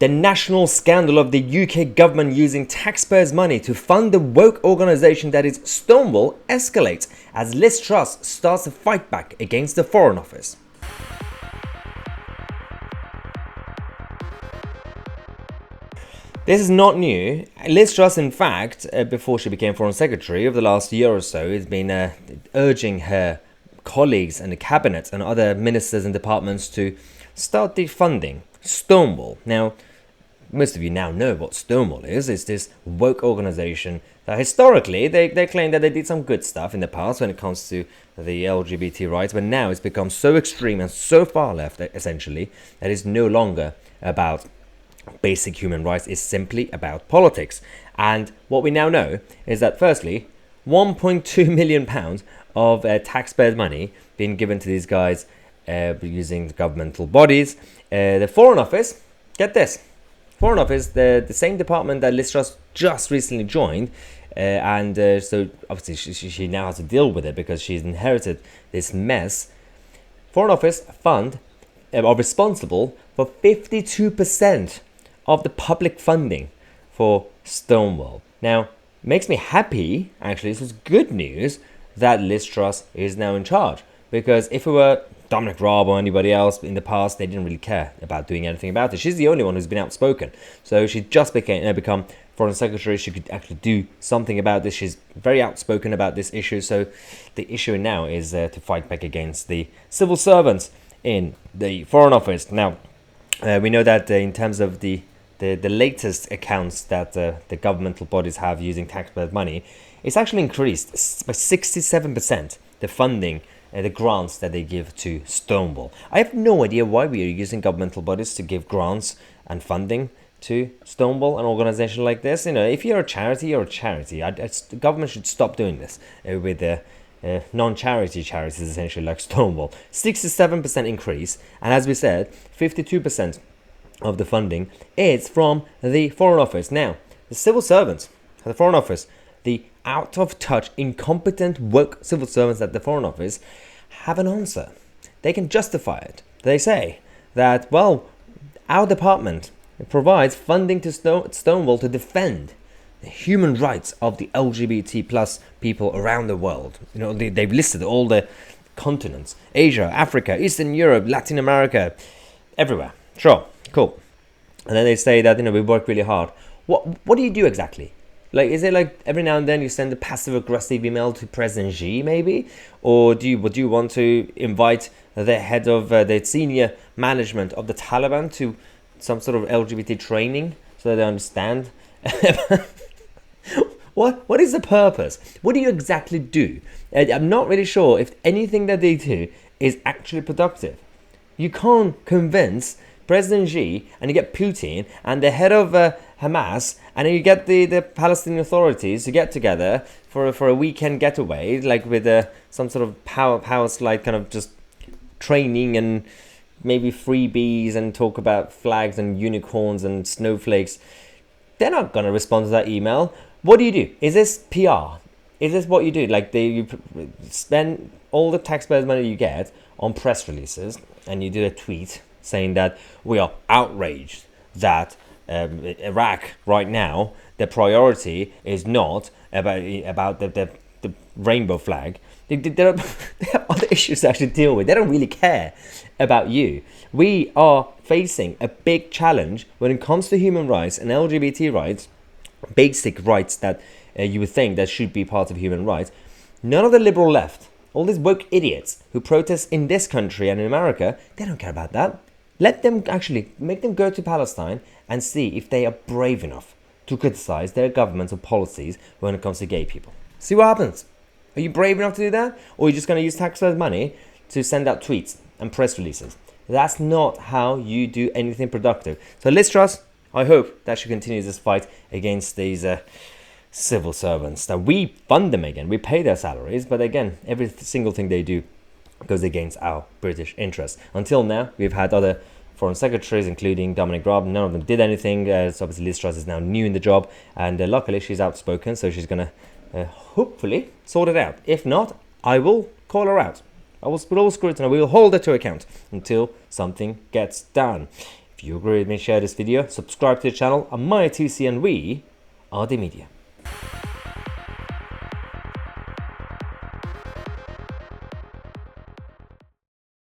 The national scandal of the UK government using taxpayers' money to fund the woke organisation that is Stonewall escalates as Liz Truss starts a fight back against the Foreign Office. This is not new. Liz Truss, in fact, before she became Foreign Secretary, over the last year or so, has been urging her colleagues and the cabinet and other ministers and departments to start defunding Stonewall. Now, most of you now know what Stonewall is. It's this woke organisation that historically they claim that they did some good stuff in the past when it comes to the LGBT rights, but now it's become so extreme and so far left, essentially, that it's no longer about basic human rights. Is simply about politics. And what we now know is that, firstly, £1.2 million of taxpayers' money being given to these guys using governmental bodies. The Foreign Office, get this, Foreign Office, the same department that Liz Truss just recently joined, so obviously she now has to deal with it because she's inherited this mess. Foreign Office fund are responsible for 52% of the public funding for Stonewall. Now, makes me happy, actually, this is good news, that Liz Truss is now in charge. Because if it were Dominic Raab or anybody else in the past, they didn't really care about doing anything about it. She's the only one who's been outspoken. So she just become Foreign Secretary. She could actually do something about this. She's very outspoken about this issue. So the issue now is to fight back against the civil servants in the Foreign Office. Now, we know that in terms of the latest accounts that the governmental bodies have using taxpayers' money, it's actually increased by 67%, the funding, the grants that they give to Stonewall. I have no idea why we are using governmental bodies to give grants and funding to Stonewall, an organization like this. You know, if you're a charity, you're a charity. The government should stop doing this with non-charity charities, essentially, like Stonewall. 67% increase, and as we said, 52% of the funding is from the Foreign Office. Now, the civil servants at the Foreign Office, the out-of-touch, incompetent, woke civil servants at the Foreign Office have an answer. They can justify it. They say that, well, our department provides funding to Stonewall to defend the human rights of the LGBT plus people around the world. You know, they've listed all the continents: Asia, Africa, Eastern Europe, Latin America, everywhere. Sure, cool. And then they say that, you know, we work really hard. What do you do exactly? Like, is it like every now and then you send a passive-aggressive email to President Xi, maybe? Or do you want to invite the head of the senior management of the Taliban to some sort of LGBT training so that they understand? What is the purpose? What do you exactly do? I'm not really sure if anything that they do is actually productive. You can't convince President Xi, and you get Putin and the head of Hamas, and then you get the Palestinian authorities to get together for a weekend getaway, like with some sort of power slide kind of just training and maybe freebies and talk about flags and unicorns and snowflakes. They're not going to respond to that email. What do you do? Is this PR? Is this what you do? Like you spend all the taxpayers' money you get on press releases, and you do a tweet saying that we are outraged that Iraq right now, the priority is not about the rainbow flag. They have other issues to actually deal with. They don't really care about you. We are facing a big challenge when it comes to human rights and LGBT rights, basic rights that you would think that should be part of human rights. None of the liberal left, all these woke idiots who protest in this country and in America, they don't care about that. Let them actually make them go to Palestine and see if they are brave enough to criticize their governmental policies when it comes to gay people. See what happens. Are you brave enough to do that? Or are you just going to use taxpayers' money to send out tweets and press releases? That's not how you do anything productive. So Liz Truss, I hope that she continues this fight against these civil servants. Now, we fund them again. We pay their salaries. But again, every single thing they do goes against our British interests. Until now, we've had other foreign secretaries, including Dominic Raab. None of them did anything. So obviously Liz Truss is now new in the job, and luckily she's outspoken, so she's going to hopefully sort it out. If not, I will call her out. I will put all scrutiny. We will hold her to account until something gets done. If If you agree with me, share this video, subscribe to the channel. I'm Tousi and we are the media.